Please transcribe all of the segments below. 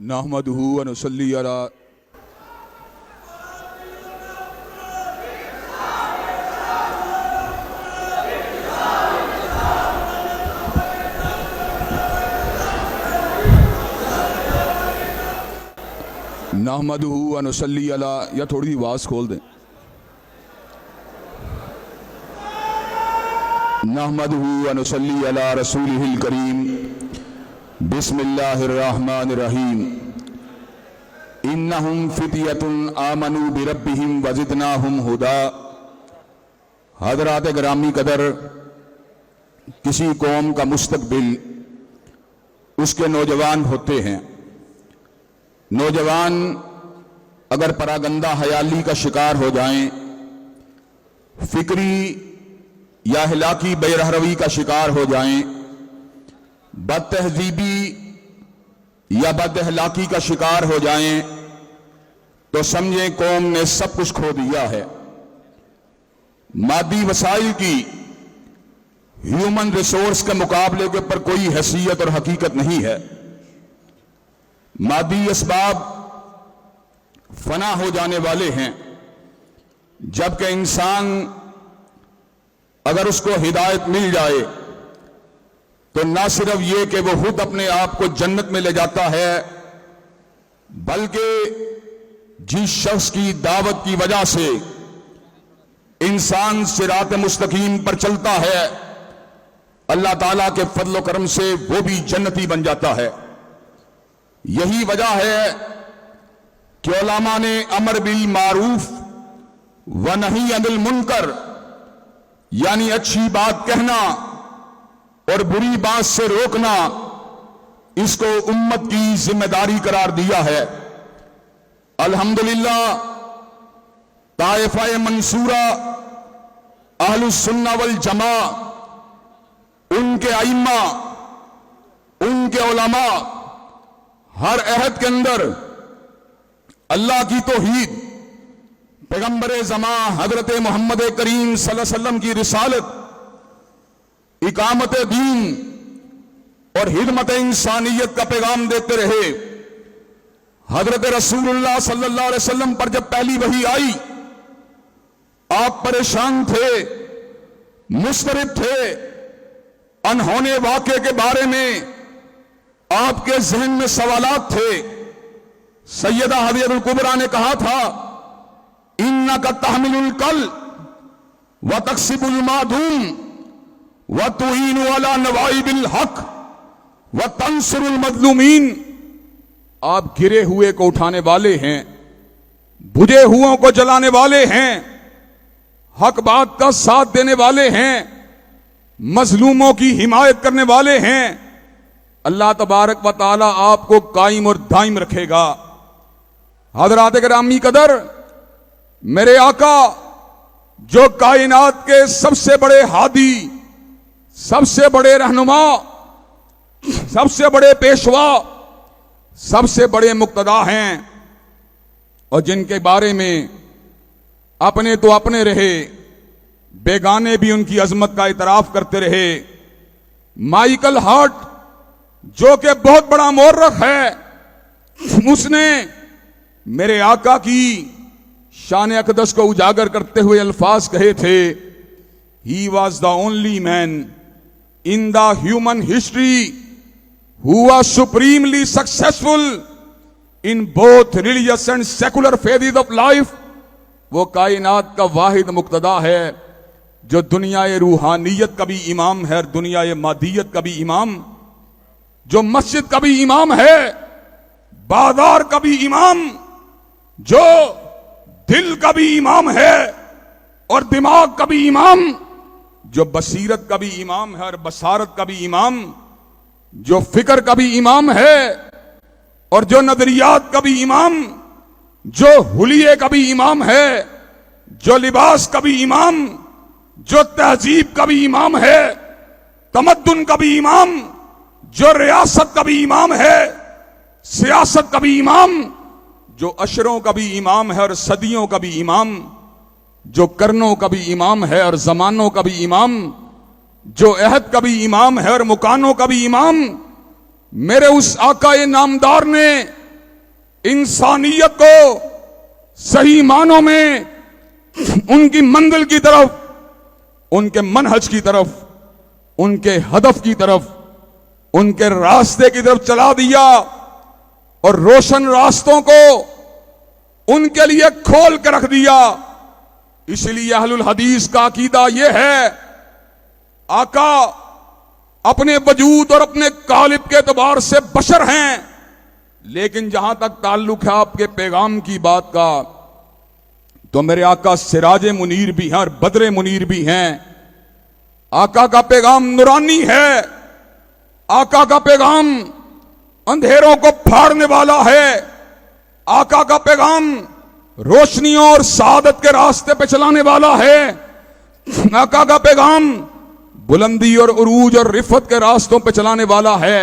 नहमदुहु व नुसल्ली अला नहमदुहु व नुसल्ली अला, या थोड़ी सी आवाज़ खोल दें। नहमदुहु व नुसल्ली अला रसूलिहिल करीम। बिस्मिल्लाहिर्रहमानिर्रहीम। इन्नहुम फित्यतुन आमनु बिरब्बिहिम वज़िदनाहुम हुदा। हज़रात गिरामी कदर, किसी कौम का मुस्तकबिल उसके नौजवान होते हैं। नौजवान अगर परागंदा हयाली का शिकार हो जाएं, फिक्री या हिलाकी बेरहरवी का शिकार हो जाएं, बदतहजीबी या बदअखलाकी का शिकार हो जाएं, तो समझें कौम ने सब कुछ खो दिया है। मादी वसाइल की, ह्यूमन रिसोर्स के मुकाबले के ऊपर कोई हैसियत और हकीकत नहीं है। मादी असबाब फना हो जाने वाले हैं, जबकि इंसान अगर उसको हिदायत मिल जाए तो ना सिर्फ ये कि वो खुद अपने आप को जन्नत में ले जाता है, बल्कि जिस शख्स की दावत की वजह से इंसान सिरात मुस्तकीम पर चलता है, अल्लाह ताला के फजल करम से वो भी जन्नती बन जाता है। यही वजह है कि उलमा ने अमर बिल मारूफ व नही अनिल मुनकर, यानी अच्छी बात कहना और बुरी बात से रोकना, इसको उम्मत की जिम्मेदारी करार दिया है। अल्हम्दुलिल्लाह, ताइफा मंसूरा अहलुस सुन्ना वल जमा, उनके आइम्मा, उनके उलमा हर अहद के अंदर अल्लाह की तौहीद, पैगंबर ज़मा हजरत मोहम्मद करीम सल्लल्लाहु अलैहि वसल्लम की रिसालत, इकामत दीन और हिदमत इंसानियत का पैगाम देते रहे। हजरत रसूलुल्लाह सल्लल्लाहु अलैहि वसल्लम पर जब पहली वही आई, आप परेशान थे, मुस्तरिब थे। अनहोने वाक़े के बारे में आपके जहन में सवालात थे। सैयदा हदीयतुल कुबरा ने कहा था, इन्नका तहमिलुल कल व तक्सिबुल मादूम व तुईनु अला नवाइबिल हक व तंसुरुल मज़लूमीन। आप गिरे हुए को उठाने वाले हैं, बुझे हुओं को जलाने वाले हैं, हक बात का साथ देने वाले हैं, मजलूमों की हिमायत करने वाले हैं। अल्लाह तबारक व ताला आपको कायम और दायम रखेगा। हज़रात गिरामी कदर, मेरे आका जो कायनात के सबसे बड़े हादी, सबसे बड़े रहनुमा, सबसे बड़े पेशवा, सबसे बड़े मुक्तदा हैं, और जिनके बारे में अपने तो अपने रहे, बेगाने भी उनकी अजमत का इतराफ करते रहे। माइकल हार्ट, जो कि बहुत बड़ा मौर्रख है, उसने मेरे आका की शान अक़दस को उजागर करते हुए अल्फाज कहे थे, he was the only man in the human history who was supremely successful in both religious and secular phases of life. वो कायनात का वाहिद मुक्तदा है जो दुनियाए रूहानियत का भी इमाम है और दुनियाए मादियत का भी इमाम, जो मस्जिद का भी इमाम है, बाजार का भी इमाम, जो दिल का भी इमाम है और दिमाग का भी इमाम, जो बसीरत का भी इमाम है और बसारत का भी इमाम, जो फिक्र का भी इमाम है और जो नजरियात का भी इमाम, जो हुलिये का भी इमाम है, जो लिबास का भी इमाम, जो तहजीब का भी इमाम है, तमद्दुन का भी इमाम, जो रियासत का भी इमाम है, सियासत का भी इमाम, जो अशरों का भी इमाम है और सदियों का भी इमाम, जो करनों का भी इमाम है और जमानों का भी इमाम, जो अहद का भी इमाम है और मुकानों का भी इमाम। मेरे उस आका नामदार ने इंसानियत को सही मानों में उनकी मंजिल की तरफ, उनके मनहज की तरफ, उनके हदफ की तरफ, उनके रास्ते की तरफ चला दिया और रोशन रास्तों को उनके लिए खोल कर रख दिया। इसलिए अहलुल हदीस का अकीदा यह है, आका अपने वजूद और अपने कालिब के एतबार से बशर हैं, लेकिन जहां तक ताल्लुक है आपके पैगाम की बात का, तो मेरे आका सिराज मुनीर भी हैं और बदरे मुनीर भी हैं। आका का पैगाम नूरानी है, आका का पैगाम अंधेरों को फाड़ने वाला है, आका का पैगाम रोशनियों और सादत के रास्ते पे चलाने वाला है, आका का पैगाम बुलंदी और उरूज और रिफत के रास्तों पे चलाने वाला है,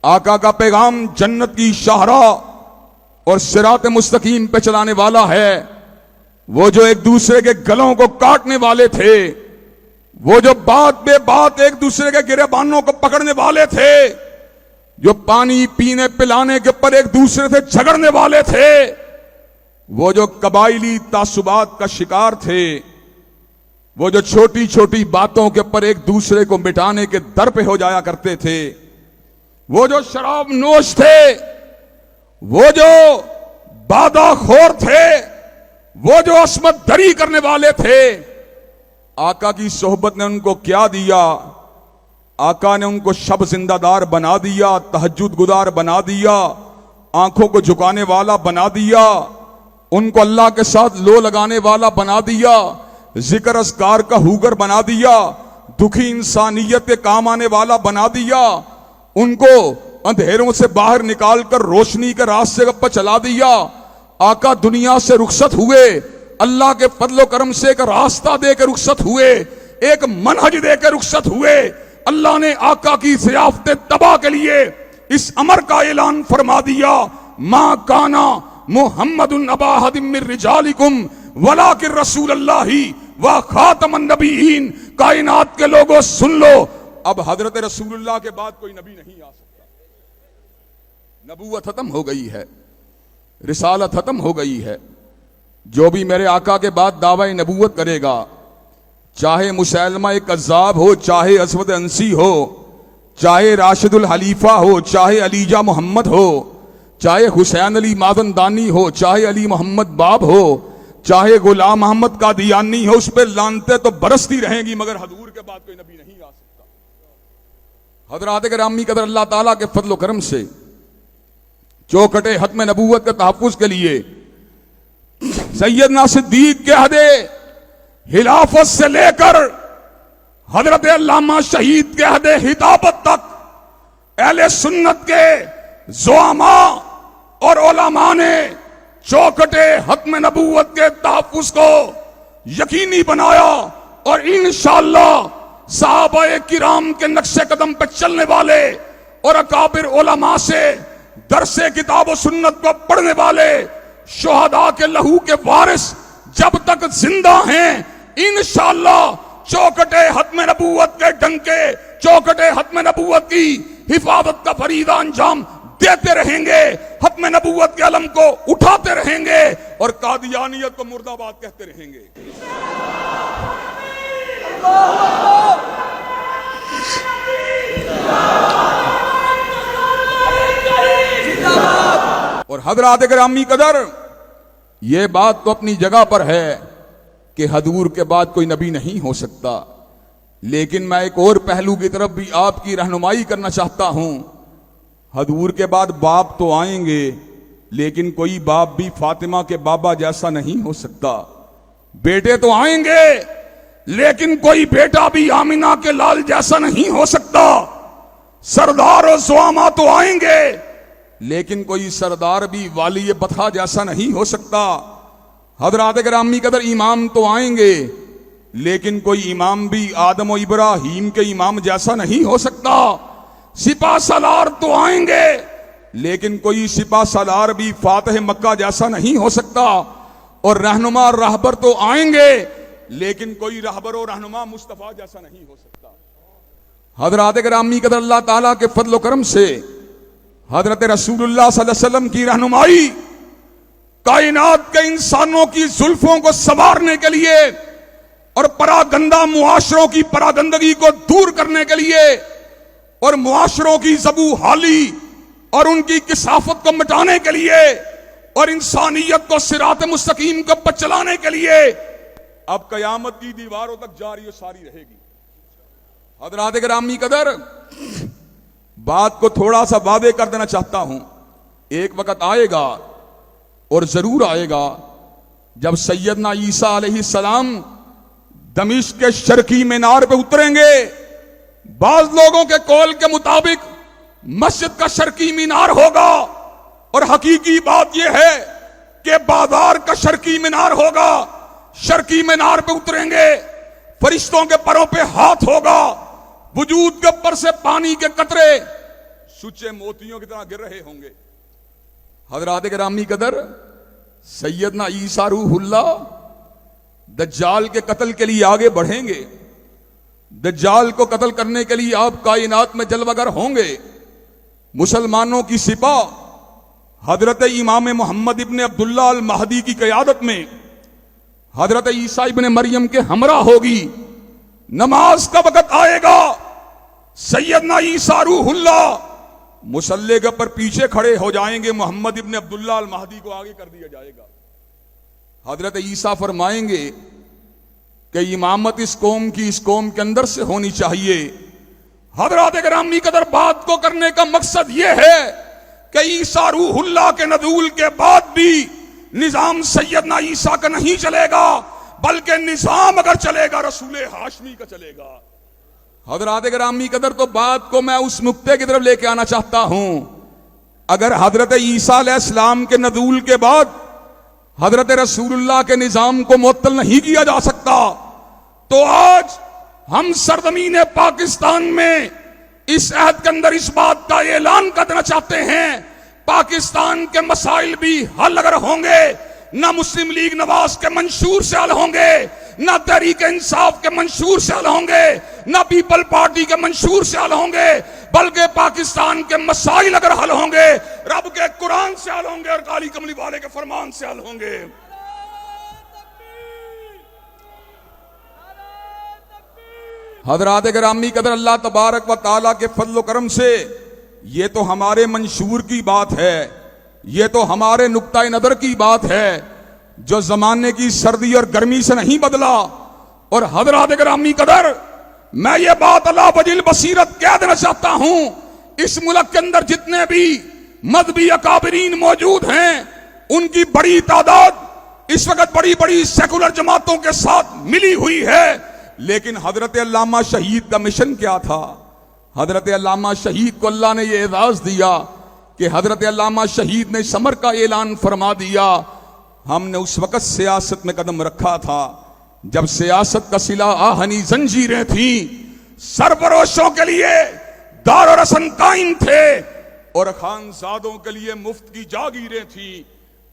आका का पैगाम जन्नत की शाहरा और सिरात मुस्तकीम पे चलाने वाला है। वो जो एक दूसरे के गलों को काटने वाले थे, वो जो बात बे बात एक दूसरे के गिरेबानों को पकड़ने वाले थे, जो पानी पीने पिलाने के ऊपर एक दूसरे से झगड़ने वाले थे, वो जो कबाइली तासुबात का शिकार थे, वो जो छोटी छोटी बातों के ऊपर एक दूसरे को मिटाने के दर पे हो जाया करते थे, वो जो शराब नोश थे, वो जो बादाखोर थे, वो जो अस्मत दरी करने वाले थे, आका की सोहबत ने उनको क्या दिया? आका ने उनको शब जिंदादार बना दिया, तहज्जुद गुजार बना दिया, आंखों को झुकाने वाला बना दिया, उनको अल्लाह के साथ लो लगाने वाला बना दिया, जिक्र अस्कार का हुगर बना दिया, दुखी इंसानियत के काम आने वाला बना दिया, उनको अंधेरों से बाहर निकालकर रोशनी के रास्ते पर चला दिया। आका दुनिया से रुखसत हुए, अल्लाह के फजलो करम से एक रास्ता देकर रुखसत हुए, एक मनहज देकर रुखसत हुए। अल्लाह ने आका की ज़ियाफ़त तबा के लिए इस अमर का ऐलान फरमा दिया, मा काना मुहम्मदुन अबा अहदिम मिन रिजालिकुम वलाकिन रसूलुल्लाहि व खातमुन नबिय्यीन। कायनात के लोगों सुन लो, अब हजरत रसूलुल्लाह के बाद कोई नबी नहीं आ सकता। नबूवत खत्म हो गई है, रिसालत खत्म हो गई है। जो भी मेरे आका के बाद दावा नबूवत करेगा, चाहे मुसैलमा एक कज़्ज़ाब हो, चाहे असवद अंसी हो, चाहे राशिदुल हलीफा हो, चाहे अलीजा मोहम्मद हो, चाहे हुसैन अली माज़नदानी हो, चाहे अली मोहम्मद बाब हो, चाहे गुलाम मोहम्मद कादियानी हो, उस पर लानते तो बरसती रहेंगी, मगर हजूर के बाद कोई नबी नहीं आ सकता। हज़रात गिरामी कदर अल्लाह ताला के फजल करम से चौखटे हत्म नबूवत के तहफ़्फ़ुज़ के लिए सैयदना सिद्दीक के हदे हिलाफत से लेकर हजरत अल्लामा शहीद के हदे हिताबत तक अहले सुन्नत के ज़ुआमा और उलमा ने चौखटे हत्म नबूवत के तहफ़्फ़ुज़ को यकीनी बनाया और इंशाअल्लाह सहाबाए किराम के नक्शे कदम पर चलने वाले और अकाबिर उलमा से दरसे किताब और सुन्नत को पढ़ने वाले शुहदा के लहू के वारिस जब तक जिंदा हैं, इंशाअल्लाह चौखटे हत्म नबूवत के डंके, चौखटे हत्म नबूवत की हिफाजत का फरीदा अंजाम देते रहेंगे, हत्म नबूवत के अलम को उठाते रहेंगे और कादियानियत को मुर्दाबाद कहते रहेंगे। और हज़रात गिरामी कदर, ये बात तो अपनी जगह पर है कि हजूर के बाद कोई नबी नहीं हो सकता, लेकिन मैं एक और पहलू की तरफ भी आपकी रहनुमाई करना चाहता हूं। हजूर के बाद बाप तो आएंगे, लेकिन कोई बाप भी फातिमा के बाबा जैसा नहीं हो सकता। बेटे तो आएंगे, लेकिन कोई बेटा भी आमिना के लाल जैसा नहीं हो सकता। सरदार और ज़ुआमा तो आएंगे, लेकिन कोई सरदार भी वाली बथा जैसा नहीं हो सकता। हज़रात गिरामी कदर, इमाम तो आएंगे, लेकिन कोई इमाम भी आदम और इब्राहीम के इमाम जैसा नहीं हो सकता। सिपा सलार तो आएंगे, लेकिन कोई सिपा सलार भी फातिह मक्का जैसा नहीं हो सकता। और रहनुमा रहबर तो आएंगे, लेकिन कोई रहबर और रहनुमा मुस्तफा जैसा नहीं हो सकता। हज़रात गिरामी कदर, अल्लाह ताला के फजल करम से हजरत रसूलुल्लाह सल्लल्लाहु अलैहि वसल्लम की रहनुमाई कायनात के इंसानों की जुल्फों को संवारने के लिए और परागंदा मुआशरों की परागंदगी को दूर करने के लिए और मुआशरों की जबू हाली और उनकी किसाफत को मिटाने के लिए और इंसानियत को सिरात मुस्तकीम को पर चलाने के लिए अब कयामत की दीवारों तक जारी और सारी रहेगी। हजरात गिरामी कदर, बात को थोड़ा सा वादे कर देना चाहता हूं। एक वक्त आएगा और जरूर आएगा जब सैयदना ईसा अलैहिस्सलाम दमिश्क के शर्की मीनार पे उतरेंगे। बाज लोगों के कौल के मुताबिक मस्जिद का शर्की मीनार होगा और हकीकी बात यह है कि बाजार का शर्की मीनार होगा। शर्की मीनार पे उतरेंगे, फरिश्तों के परों पे हाथ होगा, वजूद के ऊपर से पानी के कतरे सुचे मोतियों की तरह गिर रहे होंगे। हजरात गिरामी कदर, सैयदना ईसा रूहुल्लाह दज्जाल के कत्ल के लिए आगे बढ़ेंगे। दज्जाल को कत्ल करने के लिए आप कायनात में जलवागर होंगे। मुसलमानों की सिपाह हजरत इमाम मोहम्मद इब्न अब्दुल्लाह अल महदी की क़यादत में हजरत ईसा इब्न मरियम के हमरा होगी। नमाज का वक्त आएगा, सैयदना ईसा रूहुल्लाह मुसल्ले के पर पीछे खड़े हो जाएंगे, मोहम्मद इब्न अब्दुल्लाह अल महदी को आगे कर दिया जाएगा। हजरत ईसा फरमाएंगे कि इमामत इस कौम के अंदर से होनी चाहिए। हजरात गिरामी कदर, बात को करने का मकसद यह है कि ईसा रूहुल्लाह के नज़ूल के बाद भी निजाम सैयदना ईसा का नहीं चलेगा, बल्कि निजाम अगर चलेगा रसूल हाशमी का चलेगा। हजरात गिरामी कदर, तो बात को मैं उस नुक्ते की तरफ लेके आना चाहता हूं। अगर हजरत ईसा अलैहिस्सलाम के नज़ूल के बाद हजरत रसूलुल्लाह के निजाम को मुअत्तल नहीं किया जा सकता, तो आज हम सरजमीन पाकिस्तान में इस अहद के अंदर इस बात का ऐलान करना चाहते हैं, पाकिस्तान के मसाइल भी हल अगर होंगे, ना मुस्लिम लीग नवाज के मंशूर से हल होंगे, ना तहरीक इंसाफ के मंशूर से हल होंगे, ना पीपल पार्टी के मंशूर से हल होंगे, बल्कि पाकिस्तान के मसाइल अगर हल होंगे रब के कुरान से हल होंगे और काली कमली वाले के फरमान से हल होंगे। हजरात गिरामी कदर, अल्लाह तबारक व ताला के फजल करम से ये तो हमारे मंशूर की बात है, ये तो हमारे नुक्ता नजर की बात है जो जमाने की सर्दी और गर्मी से नहीं बदला। और हजरात गिरामी कदर, मैं ये बात अल्लाह वजिल बसीरत कह देना चाहता हूं, इस मुल्क के अंदर जितने भी मजहबी अकाबरीन मौजूद हैं, उनकी बड़ी तादाद इस वक्त बड़ी बड़ी सेकुलर जमातों के साथ मिली हुई है। लेकिन हजरत अल्लामा शहीद का मिशन क्या था? हजरत अल्लामा शहीद को अल्लाह ने यह एजाज दिया कि हजरत अल्लामा शहीद ने समर का ऐलान फरमा दिया। हमने उस वक्त सियासत में कदम रखा था जब सियासत का सिला आहनी जंजीरें थी, सरबरोशों के लिए दार रसन कायम थे और खानजादों के लिए मुफ्त की जागीरें थी।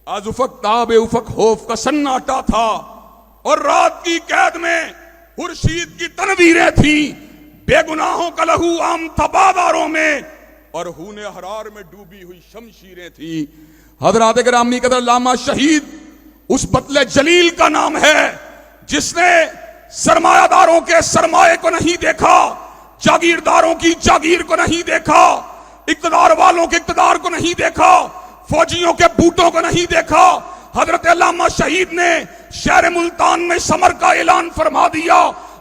आज उफक ताबे उफक खौफ का सन्नाटा था और रात की कैद में खुर्शीद की तनवीरें थी। बेगुनाहों का लहू आम था बाजारों में और खूने हरार में डूबी हुई शमशीरें थी। हजरात गिरामी कदर, अल्लामा शहीद उस बतले जलील का नाम है जिसने सरमायादारों के सरमाए को नहीं देखा, जागीरदारों की जागीर को नहीं देखा, इक्तदार वालों के इक्तदार को नहीं देखा, फौजियों के बूटों को नहीं देखा। हजरत अल्लामा शहीद ने शहर मुल्तान में समर का ऐलान फरमा दिया।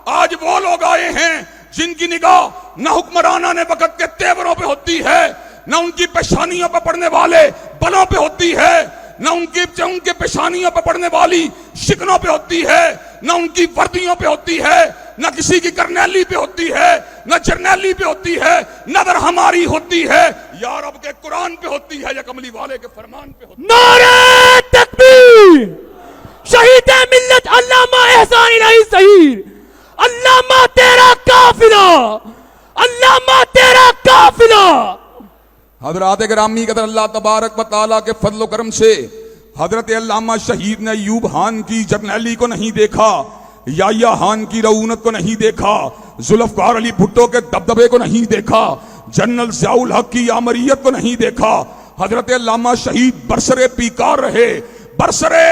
आज वो लोग आए हैं जिनकी निगाह न हुक्मराना ने वक्त के तेवरों पे होती है, न उनकी पेशानियों पर पड़ने वाले बलों पे होती है, न उनके पेशानियों पर पड़ने वाली शिकनों पे होती है, न उनकी वर्दियों पे होती है, न किसी की करनैली पे होती है, न जर्नैली पे होती है, नजर हमारी होती है या रब के कुरान पे होती है या कमली वाले के फरमान पे होती है। नारे तकबीर, शहीद मिल्लत अल्लामा एहसान इलाही सहीर, अल्लामा तेरा काफिला, अल्लामा तेरा काफिला। हजरात गिरामी कदर, अल्लाह तबारक व तआला के फजल करम से हजरत अल्लामा शहीद ने अय्यूब खान की जर्नैली को नहीं देखा, याह्या खान की रऊनत को नहीं देखा, जुल्फकार अली भुट्टो के दबदबे को नहीं देखा, जनरल ज़ियाउल हक की आमरीयत को नहीं देखा। हजरत अल्लामा शहीद बरसरे पीकार रहे, बरसरे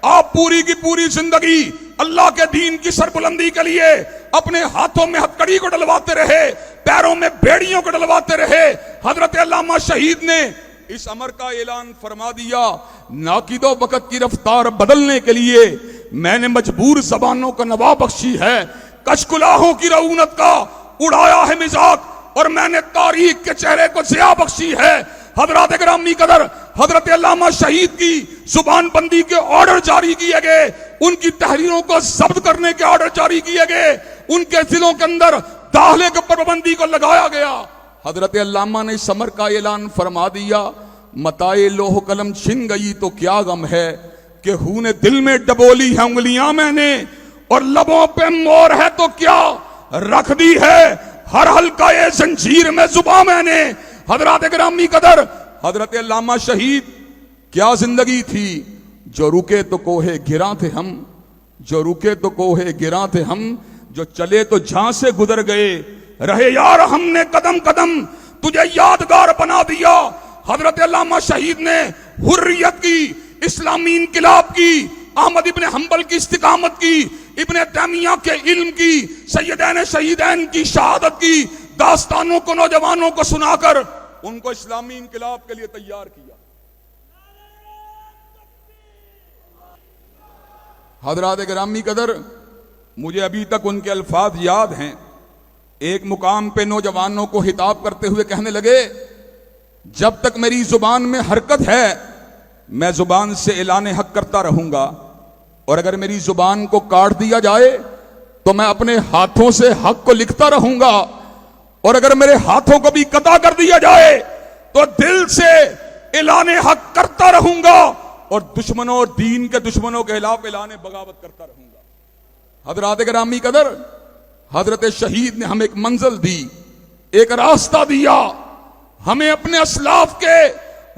आप पूरी की पूरी जिंदगी अल्लाह के दीन की सरबुलंदी के लिए अपने हाथों में हथकड़ी को डलवाते रहे, पैरों में बेड़ियों को डलवाते रहे। हजरत अल्लामा शहीद ने इस अमर का ऐलान फरमा दिया, नाकिदो वक्त की रफ्तार बदलने के लिए मैंने मजबूर जबानों को नवा बख्शी है, कशकुलाहों की रऊनत का उड़ाया है मिजाक, और मैंने तारीख के चेहरे को ज़िया बख्शी है। हजरत गिरामी कदर हजरत अल्लामा शहीद की जुबान बंदी के ऑर्डर जारी किए गए, उनकी तहरीरों को जब्त करने के ऑर्डर जारी किए गए, उनके जिलों के अंदर दाखिले के पाबंदी को लगाया गया। हजरत अल्लामा ने समर का ऐलान फरमा दिया, मताए लोह कलम छिन गई तो क्या गम है, कि खून दिल में डबोली है उंगलियां मैंने, और लबों पे मोर है तो क्या रख दी है हर हल्का ये जंजीर में जुबां मैंने। हजरत गिरामी कदर हजरत अल्लामा शहीद क्या जिंदगी थी, जो रुके तो कोहे गिरा थे हम, जो रुके तो कोहे गिरा थे हम, जो चले तो जहां से गुजर गए, रहे यार हमने कदम कदम तुझे यादगार बना दिया। हजरत अल्लामा शहीद ने हुर्रियत की, इस्लामी इनकिलाब की, अहमद इब्ने हंबल की इस्तिकामत की, इब्ने तैमिया के इल्म की, सैयदैन शहीदैन की शहादत की दास्तानों को नौजवानों को सुनाकर उनको इस्लामी इनकिलाब के लिए तैयार किया। हजरात गिरामी कदर, मुझे अभी तक उनके अल्फाज याद हैं। एक मुकाम पे नौजवानों को हिताब करते हुए कहने लगे, जब तक मेरी जुबान में हरकत है मैं जुबान से ऐलान हक करता रहूंगा, और अगर मेरी जुबान को काट दिया जाए तो मैं अपने हाथों से हक को लिखता रहूंगा, और अगर मेरे हाथों को भी कता कर दिया जाए तो दिल से ऐलान हक करता रहूंगा, और दुश्मनों और दीन के दुश्मनों के खिलाफ ऐलान बगावत करता रहूंगा। हजरात गिरामी कदर, हजरत शहीद ने हमें एक मंजिल दी, एक रास्ता दिया, हमें अपने असलाफ के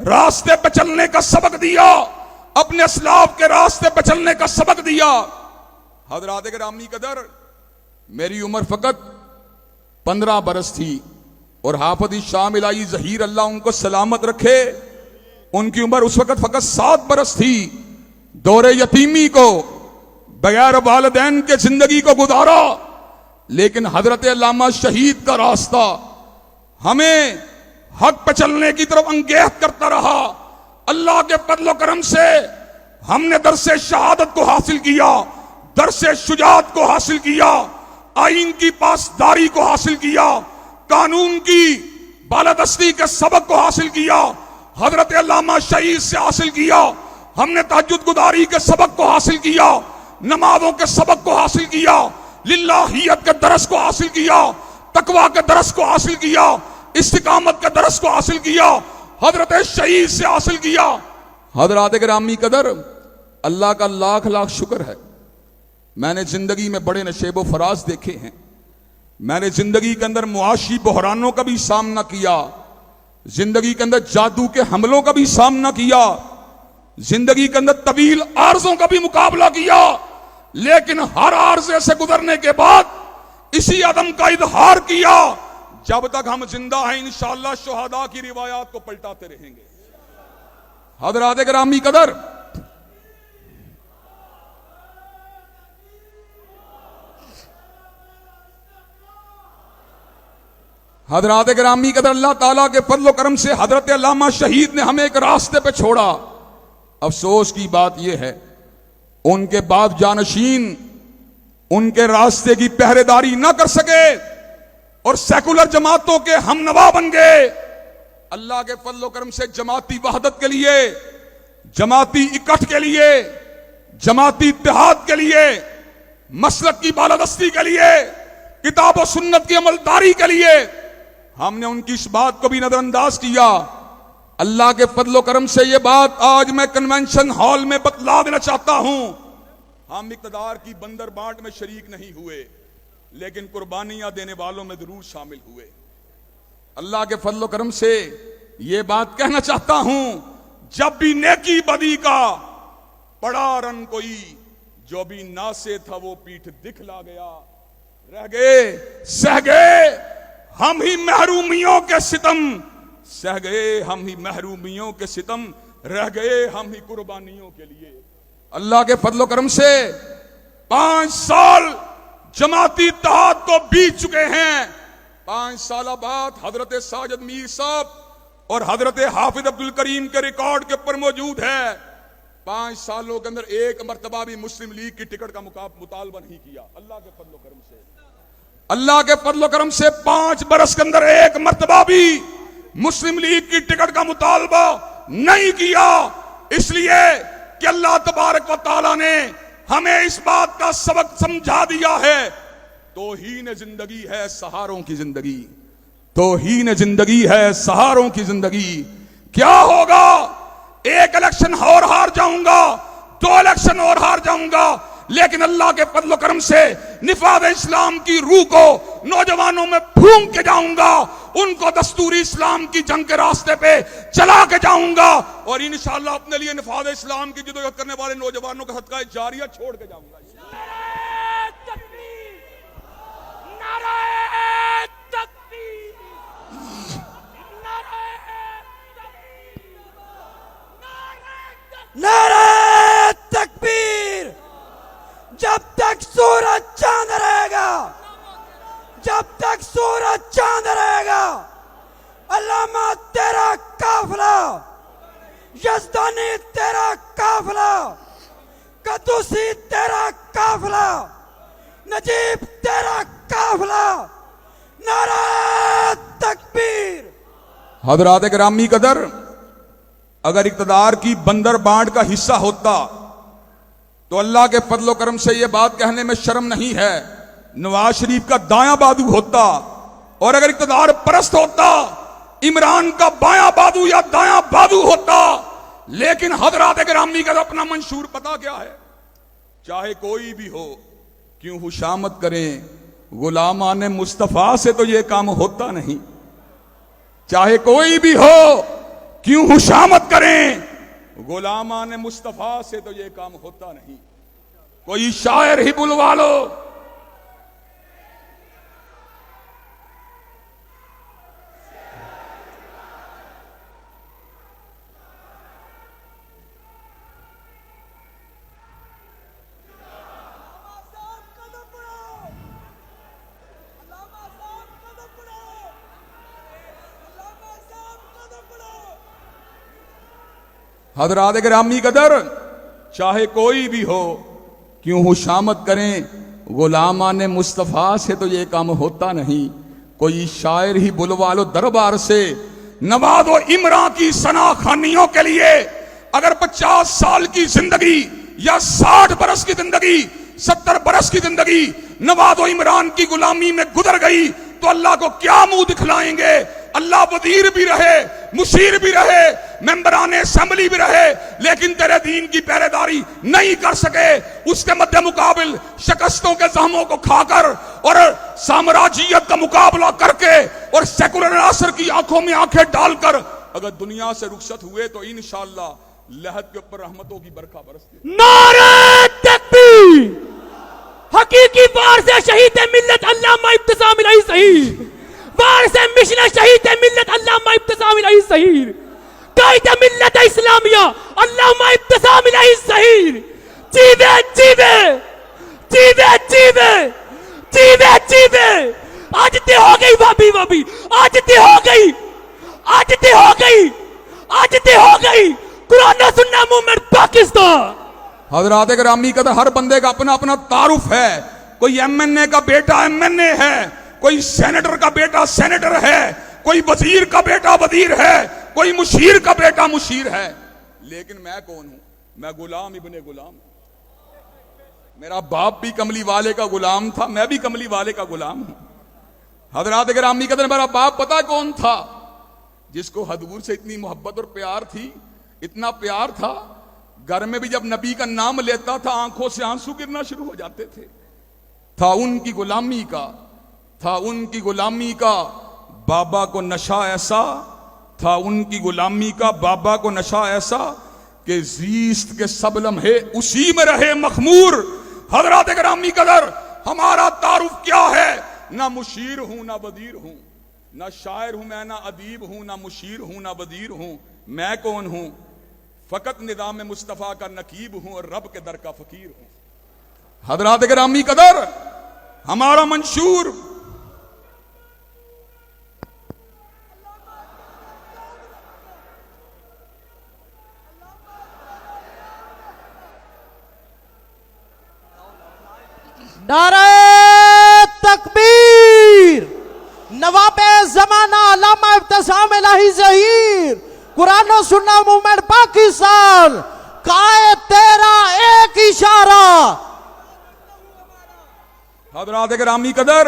रास्ते पे चलने का सबक दिया, अपने असलाफ के रास्ते पे चलने का सबक दिया। हजरात गिरामी कदर, मेरी उम्र फकत 15 बरस थी, और हाफिज शामिल आई जहीर अल्लाह उनको सलामत रखे, उनकी उम्र उस वक्त फकत 7 बरस थी। दौरे यतीमी को बगैर वालिदैन के जिंदगी को गुजारा, लेकिन हजरत अल्लामा शहीद का रास्ता हमें हक पे चलने की तरफ अंगेज करता रहा। अल्लाह के फज़ल करम से हमने दरसे शहादत को हासिल किया, दरसे शुजाअत को हासिल किया, आईन की पासदारी को हासिल किया, कानून की बालादस्ती के सबक को हासिल किया, हजरत अल्लामा शहीद से हासिल किया। हमने तहज्जुद गुदारी के सबक को हासिल किया, नमाजों के सबक को हासिल किया, लिल्लाहियत के दरस को हासिल किया, तकवा के दरस को हासिल किया, इस्तिकामत के दरस को हासिल किया, हजरत शहीद से हासिल किया। हजरात गिरामी कदर, अल्लाह का लाख लाख शुक्र है, मैंने जिंदगी में बड़े नशेबो फराज देखे हैं, मैंने जिंदगी के अंदर मुआशी बहरानों का भी सामना किया, जिंदगी के अंदर जादू के हमलों का भी सामना किया, जिंदगी के अंदर तवील आर्जों का भी मुकाबला किया, लेकिन हर आर्जे से गुजरने के बाद इसी अदम का इजहार किया, जब तक हम जिंदा हैं इंशाअल्लाह शुहदा की रिवायात को पलटाते रहेंगे। हजरात गिरामी कदर, हजरात गिरामी कदर, अल्लाह ताला के फजल करम से हजरत अल्लामा शहीद ने हमें एक रास्ते पे छोड़ा। अफसोस की बात यह है, उनके बाद जानशीन उनके रास्ते की पहरेदारी ना कर सके और सेकुलर जमातों के हमनवा बन गए। अल्लाह के फजल करम से जमाती वहदत के लिए, जमाती इकट्ठ के लिए, जमाती इत्तेहाद के लिए, मसलक की बालादस्ती के लिए, किताब और सुन्नत की अमलदारी के लिए हमने उनकी इस बात को भी नजरअंदाज किया। अल्लाह के फजल करम से यह बात आज मैं कन्वेंशन हॉल में बतला देना चाहता हूं। हम इक़्तिदार की बंदर बांट में शरीक नहीं हुए, लेकिन कुर्बानियां देने वालों में जरूर शामिल हुए। अल्लाह के फजल करम से यह बात कहना चाहता हूं, जब भी नेकी बदी का पड़ा रन कोई, जो भी नासे था वो पीठ दिखला गया, रह गए सह गए हम ही महरूमियों के सितम सह गए, हम ही महरूमियों के सितम रह गए, हम ही कुर्बानियों के लिए। अल्लाह के फजलो करम से 5 साल जमाती इत्तेहाद को बीत चुके हैं। 5 साल बाद हजरत साजिद मीर साहब और हजरत हाफिज अब्दुल करीम के रिकॉर्ड के ऊपर मौजूद है। 5 सालों के अंदर एक मर्तबा भी मुस्लिम लीग की टिकट का मुतालबा नहीं किया। अल्लाह के फजलो करम से, अल्लाह के फजलो करम से 5 बरस के अंदर एक मर्तबा भी मुस्लिम लीग की टिकट का मुतालबा नहीं किया। इसलिए कि अल्लाह तबारक व तआला ने हमें इस बात का सबक समझा दिया है, तौहीन जिंदगी है सहारों की जिंदगी, तौहीन जिंदगी है सहारों की जिंदगी। क्या होगा, एक इलेक्शन और हार जाऊंगा, 2 इलेक्शन और हार जाऊंगा, लेकिन अल्लाह के फजल करम से निफाद इस्लाम की रूह को नौजवानों में फूंक के जाऊंगा, उनको दस्तूरी इस्लाम की जंग के रास्ते पे चला के जाऊंगा और इंशाअल्लाह अपने लिए निफाद इस्लाम की जदोजहद करने वाले नौजवानों का सदका जारिया छोड़ के जाऊंगा। नारे तकबीर। जब तक सूरज चांद रहेगा, जब तक सूरज चांद रहेगा, अल्लामा तेरा काफिला, यज़दानी तेरा काफिला, कद्दूसी तेरा काफिला, नजीब तेरा काफिला। नारे तकबीर। हज़रात गिरामी कदर, अगर इक़्तिदार की बंदर बांट का हिस्सा होता तो अल्लाह के फजलो करम से यह बात कहने में शर्म नहीं है, नवाज शरीफ का दायां बाजू होता, और अगर इक़्तिदार परस्त होता इमरान का बायां बाजू या दायां बाजू होता। लेकिन हज़रात गिरामी का अपना मंशूर पता क्या है, चाहे कोई भी हो, क्यों खुशामद करें, गुलामान मुस्तफा से तो यह काम होता नहीं। चाहे कोई भी हो, क्यों खुशामद करें, गुलामान मुस्तफा से तो यह काम होता नहीं। कोई शायर ही बुलवा लो, हज़रात गिरामी कदर, चाहे कोई भी हो, क्यों खुशामद करें, गुलामान मुस्तफ़ा से तो ये काम होता नहीं। कोई शायर ही बुलवा लो दरबार से, नवाज़ो इमरान की सनाखानियों के लिए अगर 50 साल की जिंदगी या 60 बरस की जिंदगी, 70 बरस की जिंदगी नवाज़ो इमरान की गुलामी में गुजर गई तो अल्लाह को क्या मुंह दिखलाएंगे। अल्लाह वजीर भी रहे, मुशीर भी रहे, मेंबरान असेंबली भी रहे, लेकिन तेरे दीन की पहरेदारी नहीं कर सके। उसके मध्य मुकाबिल शिकस्तों के जख्मों को खाकर और साम्राज्यियत का मुकाबला करके और सेकुलर असर की आंखों में आंखें डालकर अगर दुनिया से रुखसत हुए तो इंशाअल्लाह लहद के ऊपर रहमतों की बरखा बरसती। नारे तकबीर। हकीकी वारिस शहीद मिल्लत अल्लामा इब्तिसाम इलाही शहीद, वारिस मिशन शहीद मिल्लत अल्लामा इब्तिसाम इलाही शहीद, कायद मिल्लत इस्लामिया अल्लामा इब्तिसाम इलाही शहीद। जीवे जीवे जीवे जीवे जीवे जीवे। आज ते हो गई भाभी भाभी, आज ते हो गई, आज ते हो गई, आज ते हो गई कुरान सुन्ना मूवमेंट पाकिस्तान। हज़रात गिरामी का हर बंदे का अपना अपना तारुफ है। कोई एमएनए का बेटा एमएनए है, कोई सेनेटर का बेटा सेनेटर है, कोई वजीर का बेटा वजीर है, कोई मुशीर का बेटा मुशीर है। लेकिन मैं कौन हूं? मैं गुलाम इब्ने गुलाम। मेरा बाप भी कमली वाले का गुलाम था, मैं भी कमली वाले का गुलाम हूं। हज़रात गिरामी का मेरा बाप पता कौन था? जिसको हजूर से इतनी मोहब्बत और प्यार थी, इतना प्यार था, घर में भी जब नबी का नाम लेता था आंखों से आंसू गिरना शुरू हो जाते थे। था उनकी गुलामी का, था उनकी गुलामी का बाबा को नशा ऐसा, था उनकी गुलामी का बाबा को नशा ऐसा कि जीस्त के सब लम्हे उसी में रहे मखमूर। हज़रात गिरामी कदर, हमारा तारुफ क्या है? ना मुशीर हूं ना वजीर हूं, ना शायर हूं मैं, ना अदीब हूं, ना मुशीर हूं, ना वजीर हूं। मैं कौन हूं? फकत निदाम मुस्तफ़ा का नकीब हूं और रब के दर का फकीर हूं। हजरात गिरामी कदर, हमारा मंशूर नारे तकबीर, नवाबे जमाना अल्लामा इब्तिसाम इलाही ज़हीर, कुरान और सुन्ना मूवमेंट पाकिस्तान, काए तेरा एक इशारा। हजरात गिरामी कदर,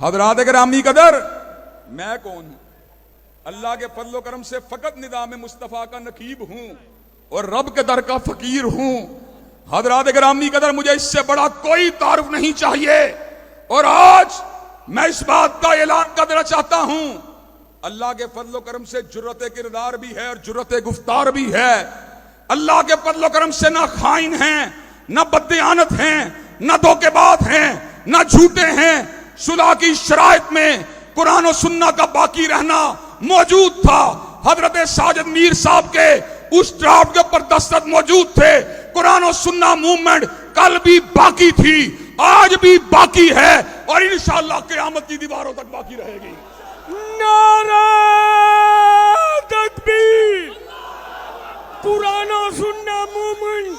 हजरात गिरामी कदर, मैं कौन हूं? अल्लाह के फजल करम से फकत निदाम मुस्तफ़ा का नकीब हूं और रब के दर का फकीर हूं। हजरात गिरामी कदर, मुझे इससे बड़ा कोई तारुफ नहीं चाहिए। और आज मैं इस बात का ऐलान कर देना चाहता हूं, अल्लाह के फजल करम से जुर्रत किरदार भी है और जुर्रत गुफ्तार भी है। अल्लाह के फजल करम से ना खाइन हैं, ना बददियानत हैं, ना धोखेबाज हैं, ना झूठे हैं। सुलह की शराइत में कुरान और सुन्ना का बाकी रहना मौजूद था। हजरत साजिद मीर साहब के उस ड्राफ्ट के ऊपर दस्तखत मौजूद थे। कुरान और सुन्ना मूवमेंट कल भी बाकी थी, आज भी बाकी है और इंशाअल्लाह क़यामत की दीवारों तक बाकी रहेगी। नारा तकबीर, कुरान और सुन्ना मूवमेंट,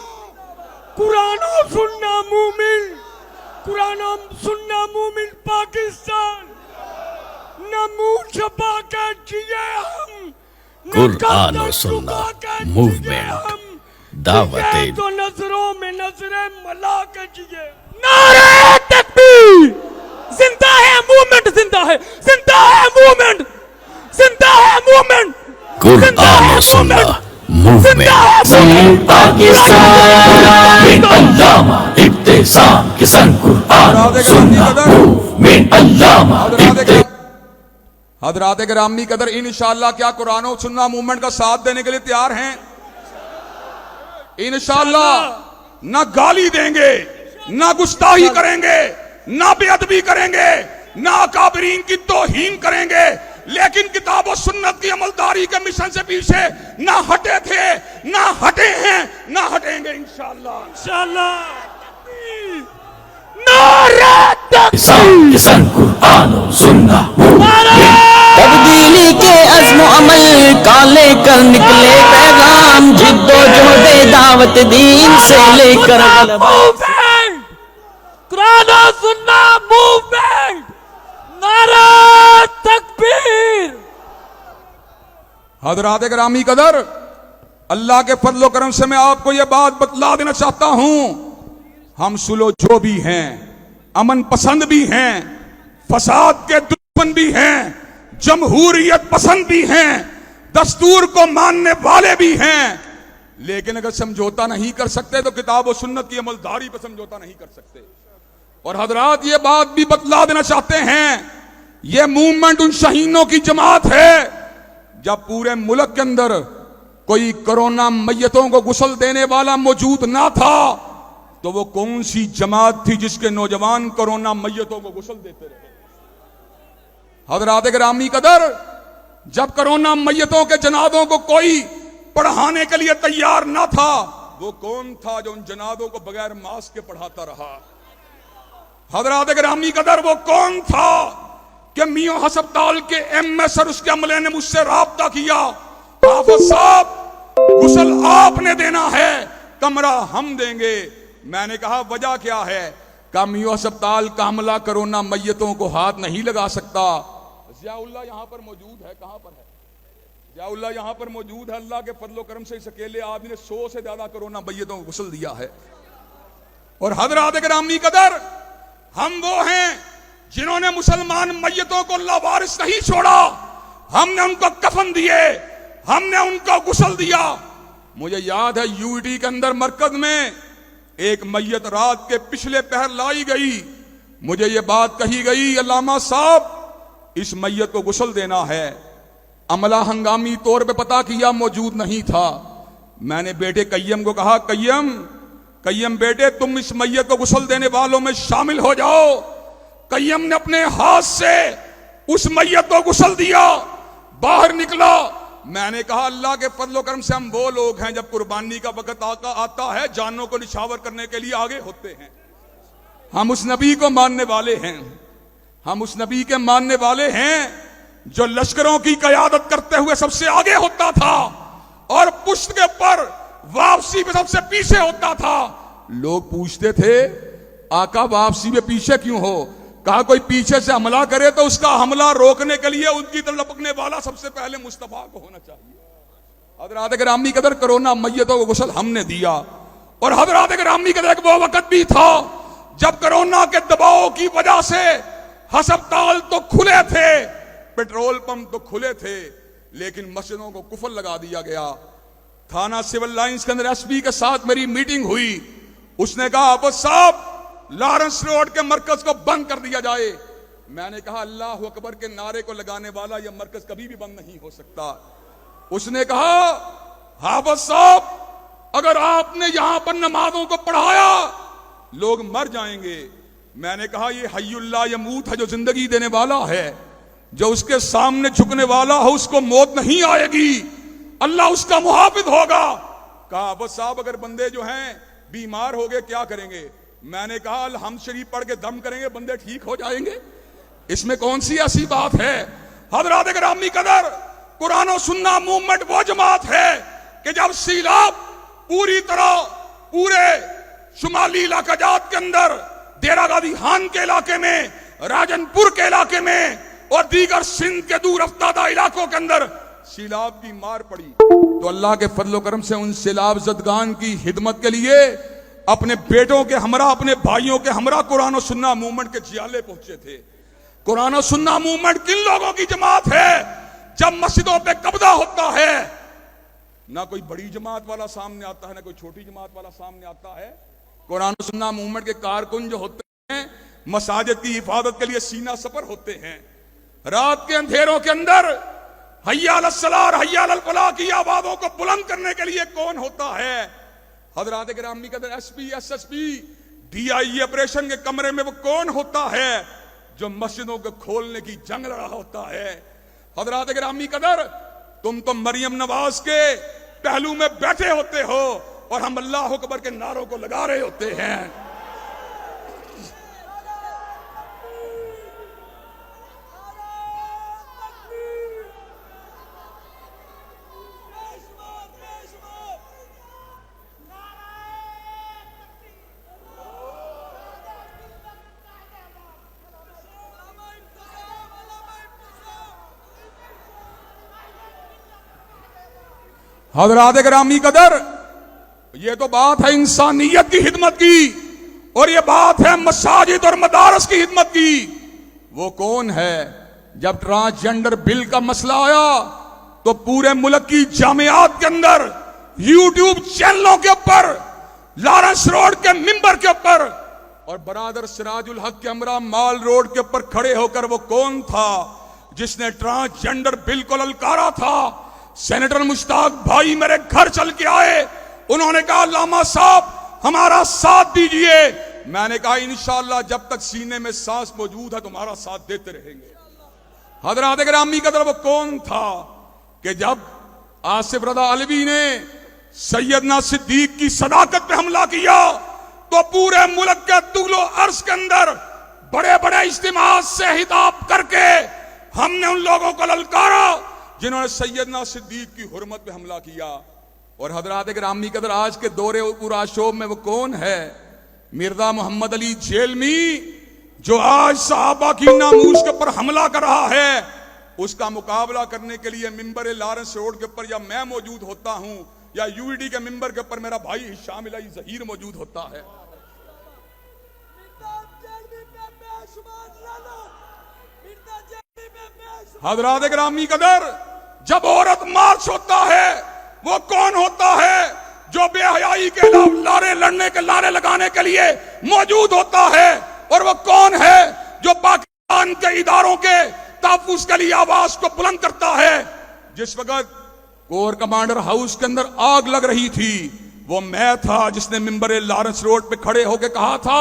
कुरान और सुन्ना मूवमेंट, कुरान और सुन्ना मूवमेंट पाकिस्तान। न मुंह छुपा कर जिए हम, कुरान और सुन्ना मूवमेंट दावत तो नजरों में नजरें मिला कर जिए। नारे तकबीर, जिंदा है मूवमेंट, जिंदा है, जिंदा है मूवमेंट, जिंदा है मूवमेंट, कुरान और सुन्ना मूवमेंट पाकिस्तान, अल्लामा इब्तिसाम किसान कुरान और सुन्ना मूवमेंट, अल्लामा हजरात गिरामी कदर, इंशाअल्लाह क्या कुरान और सुन्ना मूवमेंट का साथ देने के लिए तैयार हैं? इंशाअल्लाह ना गाली देंगे, ना गुस्ताही करेंगे, ना बेअदबी करेंगे, ना अकाबरीन की तौहीन करेंगे, लेकिन किताब और सुन्नत की अमलदारी के मिशन से पीछे ना हटे थे, ना हटे हैं, ना हटेंगे इंशाअल्लाह। किसान कुरान और सुन्ना तब्दीली के अज़्म अमल का लेकर निकले पैगाम, जिद्दोजहद दावत दीन से लेकर मूवमेंट, कुरान और सुन्ना मूवमेंट, नारा तकबीर। हजरात गिरामी कदर, अल्लाह के फजल करम से मैं आपको यह बात बतला देना चाहता हूं, हम सुलो जो भी हैं, अमन पसंद भी हैं, फसाद के दुश्मन भी हैं, जमहूरियत पसंद भी हैं, दस्तूर को मानने वाले भी हैं, लेकिन अगर समझौता नहीं कर सकते तो किताब और सुन्नत की अमलदारी पर समझौता नहीं कर सकते। और हजरात ये बात भी बतला देना चाहते हैं, ये मूवमेंट उन शहीदों की जमात है। जब पूरे मुल्क के अंदर कोई कोरोना मैयतों को गुस्ल देने वाला मौजूद ना था, तो वो कौन सी जमात थी जिसके नौजवान कोरोना मैयतों को गुस्ल देते रहे? हजरात गिरामी कदर, जब कोरोना मैयतों के जनादों को कोई पढ़ाने के लिए तैयार ना था, वो कौन था जो उन जनादों को बगैर मास्क के पढ़ाता रहा? हजरात गिरामी कदर, वो कौन था कि मियां हस्पताल के एमएस और उसके अमले ने मुझसे राब्ता किया, हाफिज साहब गुस्ल आपने देना है, कमरा हम देंगे। मैंने कहा वजह क्या है? का मियां हस्पताल का अमला कोरोना मैयतों को हाथ नहीं लगा सकता। जियाउल्लाह यहां पर मौजूद है, कहां पर है जियाउल्लाह? यहां पर मौजूद है। अल्लाह के फजलो करम से इस अकेले आदमी ने 100 से ज्यादा कोरोना मैयतों को गुस्ल दिया है। और हजरात गिरामी कदर, हम वो हैं जिन्होंने मुसलमान मैयतों को लावारिस नहीं छोड़ा, हमने उनको कफन दिए, हमने उनको गुस्ल दिया। मुझे याद है यूटी के अंदर मरकज में एक मैयत रात के पिछले पहर लाई गई, मुझे ये बात कही गई, अल्लामा साहब इस मैयत को गुस्ल देना है। अमला हंगामी तौर पे पता किया, मौजूद नहीं था। मैंने बेटे कय्यम को कहा, कय्यम बेटे तुम इस मैयत को गुस्ल देने वालों में शामिल हो जाओ। कय्यम ने अपने हाथ से उस मैयत को गुस्ल दिया, बाहर निकला। मैंने कहा अल्लाह के फजल करम से हम वो लोग हैं जब कुर्बानी का वक्त आता है जानों को निछावर करने के लिए आगे होते हैं। हम उस नबी को मानने वाले हैं, हम उस नबी के मानने वाले हैं जो लश्करों की कयादत करते हुए सबसे आगे होता था और पुश्त के ऊपर वापसी में सबसे पीछे होता था। लोग पूछते थे आका वापसी में पीछे क्यों हो? कहा कोई पीछे से हमला करे तो उसका हमला रोकने के लिए उनकी तरफ लपकने वाला सबसे पहले मुस्तफा को होना चाहिए। हजरात गिरामी कदर कोरोना मैयतों को गुस्ल हमने दिया और हजरात गिरामी कदर एक वो वक्त भी था जब कोरोना के दबाव की वजह से अस्पताल तो खुले थे, पेट्रोल पंप तो खुले थे, लेकिन मस्जिदों को कुफल लगा दिया गया। थाना सिविल लाइंस के अंदर एसपी के साथ मेरी मीटिंग हुई। उसने कहा आप साहब लॉरेंस रोड के मरकज को बंद कर दिया जाए। मैंने कहा अल्लाह अकबर के नारे को लगाने वाला यह मरकज कभी भी बंद नहीं हो सकता। उसने कहा हाफिज साहब अगर आपने यहां पर नमाजों को पढ़ाया लोग मर जाएंगे। मैंने कहा ये हय्युल्ला यमूत है, जो जिंदगी देने वाला है, जो उसके सामने झुकने वाला हो उसको मौत नहीं आएगी, अल्लाह उसका मुहाफिज होगा। कहा हाफिज साहब अगर बंदे जो हैं बीमार हो गए क्या करेंगे? मैंने कहा हम शरीफ पढ़ के दम करेंगे, बंदे ठीक हो जाएंगे। इसमें कौन सी ऐसी बात है? हजरात गिरामी कदर कुरान और सुन्ना मूवमेंट वो जमात है कि जब सीलाब पूरी तरह पूरे शुमाली इलाका जात के अंदर देरा गादी खान के इलाके में, राजनपुर के इलाके में और दीगर सिंध के दूर अफ्तादा इलाकों के अंदर सीलाब की मार पड़ी तो अल्लाह के फजल करम से उन सीलाब जदगान की हिदमत के लिए अपने बेटों के हमरा, अपने भाइयों के हमरा कुरान और सुन्ना मूवमेंट के जियाले पहुंचे थे। कुरान और सुन्ना मूवमेंट किन लोगों की जमात है? जब मस्जिदों पे कब्जा होता है ना कोई बड़ी जमात वाला सामने आता है ना कोई छोटी जमात वाला सामने आता है। कुरान और सुन्ना मूवमेंट के कारकुन जो होते हैं मसाजिद की हिफाजत के लिए सीना सफर होते हैं। रात के अंधेरों के अंदर हय्या अलस सलाह हय्या अलल फलाह की आवाजों को बुलंद करने के लिए कौन होता है? हजरात गिरामी कदर एसपी, एसएसपी, डीआई ऑपरेशन के कमरे में वो कौन होता है जो मस्जिदों को खोलने की जंग लड़ा होता है? हजरात गिरामी कदर तुम तो मरियम नवाज के पहलू में बैठे होते हो और हम अल्लाह अकबर के नारों को लगा रहे होते हैं। हजरात गिरामी कदर ये तो बात है इंसानियत की हिदमत की और ये बात है मसाजिद और मदारस की हिदमत की। वो कौन है? जब ट्रांसजेंडर बिल का मसला आया तो पूरे मुल्क की जामियात के अंदर यूट्यूब चैनलों के ऊपर लॉरेंस रोड के मिंबर के ऊपर और बरादर सिराजुल हक के हमरा माल रोड के ऊपर खड़े होकर वो कौन था जिसने ट्रांसजेंडर बिल को ललकारा था? सेनेटर मुश्ताक भाई मेरे घर चल के आए, उन्होंने कहा लामा साहब हमारा साथ दीजिए। मैंने कहा इंशाअल्लाह जब तक सीने में सांस मौजूद है तुम्हारा साथ देते रहेंगे। हजरात गिरामी कदर वो कौन था कि जब आसिफ रजा अलवी ने सैयदना सिद्दीक की सदाकत पे हमला किया तो पूरे मुल्क के तुगलो अर्ज के अंदर बड़े बड़े इज्तिमा से हिताब करके हमने उन लोगों को ललकारा जिन्होंने सैयदना सिद्दीक की हुर्मत पे हमला किया। और हजरात गिरामी कदर आज के दौरे उराशोब में वो कौन है? मिर्जा मोहम्मद अली जेलमी जो आज सहाबा की नामूस के ऊपर हमला कर रहा है, उसका मुकाबला करने के लिए मिंबर लॉरेंस रोड के ऊपर या मैं मौजूद होता हूं या यूईडी के मिंबर के ऊपर मेरा भाई हिशाम इलाही जहीर मौजूद होता है। हजरात गिरामी कदर जब औरत मार्च होता है वो कौन होता है जो बेहयाई के लारे लड़ने के लारे लगाने के लिए मौजूद होता है? और वो कौन है जो पाकिस्तान के इदारों के तहफ्फुज़ के लिए आवाज को बुलंद करता है? जिस वक्त कोर कमांडर हाउस के अंदर आग लग रही थी, वो मैं था जिसने मिंबर लॉरेंस रोड पे खड़े होकर कहा था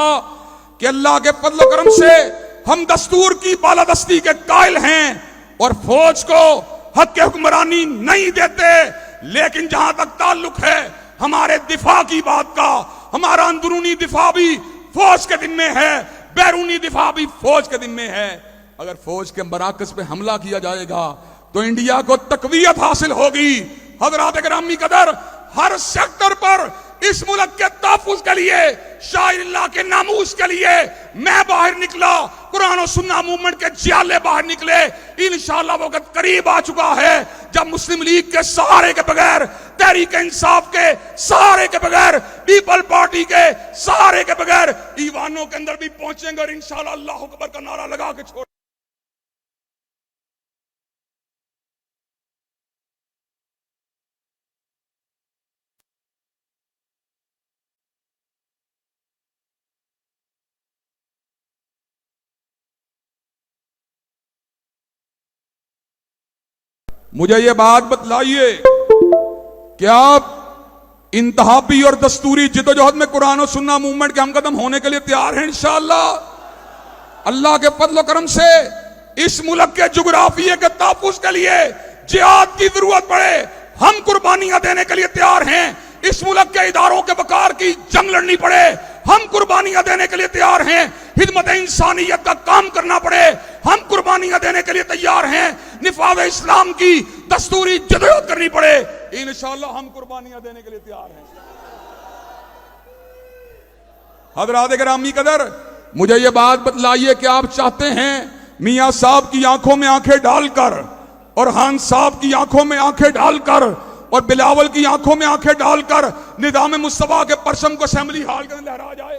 कि अल्लाह के फजल करम से हम दस्तूर की बालादस्ती के कायल हैं और फौज को हक के हुक्मरानी नहीं देते, लेकिन जहां तक ताल्लुक है हमारे दिफा की बात का, हमारा अंदरूनी दिफा भी फौज के जिम्मे है, बैरूनी दिफा भी फौज के जिम्मे है। अगर फौज के मराकज पे हमला किया जाएगा तो इंडिया को तकवीयत हासिल होगी। हजरात गिरामी कदर, हर सेक्टर पर इस मुल्क के तहफ्फुज़ के लिए, शायरिल्लाह के नामूस के लिए मैं बाहर निकला, कुरान और सुन्ना मूवमेंट के जियाले बाहर निकले। इंशाअल्लाह वो वक्त करीब आ चुका है जब मुस्लिम लीग के सहारे के बगैर, तहरीक इंसाफ के सहारे के बगैर, पीपल पार्टी के सहारे के बगैर ईवानों के अंदर भी पहुंचेंगे और इंशाअल्लाह अल्लाह अकबर का नारा लगा के छोड़। मुझे ये बात बतलाइए, क्या आप इंतहाबी और दस्तूरी जिद्दोजहद में कुरान और सुन्ना मूवमेंट के हमकदम होने के लिए तैयार हैं? इंशाअल्लाह अल्लाह के फजल करम से इस मुल्क के जुगराफिये के तहफ्फुज़ के लिए जिहाद की जरूरत पड़े, हम कुर्बानियां देने के लिए तैयार हैं। इस मुल्क के इदारों के वकार की जंग लड़नी पड़े, हम कुर्बानियां देने के लिए तैयार हैं। खिदमत इंसानियत का काम करना पड़े, हम कुर्बानियां देने के लिए तैयार हैं। निफाज़ इस्लाम की दस्तूरी जदोजहद करनी पड़े, इंशाअल्लाह हम कुर्बानियां देने के लिए तैयार हैं। हज़रात गिरामी कदर, मुझे ये बात बतलाइए कि आप चाहते हैं मियां साहब की आंखों में आंखें डालकर और खान साहब की आंखों में आंखें डालकर और बिलावल की आंखों में आंखें डालकर निज़ाम मुस्तफा के परचम को असेंबली हॉल के अंदर लहराया जाए?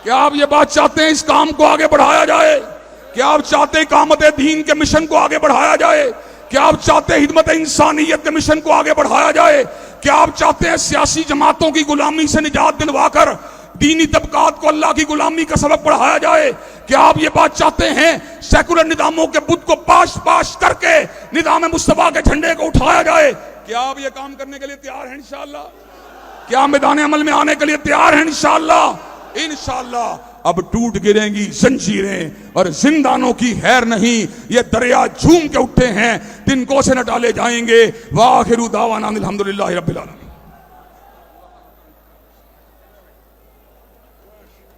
क्या आप ये बात चाहते हैं इस काम को आगे बढ़ाया जाए? क्या आप चाहते हैं इकामत दीन के मिशन को आगे बढ़ाया जाए? क्या आप चाहते हैं खिदमत इंसानियत के मिशन को आगे बढ़ाया जाए? क्या आप चाहते हैं सियासी जमातों की गुलामी से निजात दिलवाकर दीनी तबकात को अल्लाह की गुलामी का सबक पढ़ाया जाए? क्या आप ये बात चाहते हैं सेकुलर निजामों के बुत को पाश पाश करके निजाम मुस्तफा के झंडे को उठाया जाए? क्या आप ये काम करने के लिए तैयार हैं? इंशाअल्लाह क्या मैदान अमल में आने के लिए तैयार हैं? इंशाअल्लाह इंशाअल्लाह अब टूट गिरेंगी जंजीरें और जिंदानों की खैर नहीं, ये दरिया झूम के उठे हैं, तिनकों से न डाले जाएंगे। वाखिरु दावाना अल्हम्दुलिल्लाहि रब्बिल आलमीन।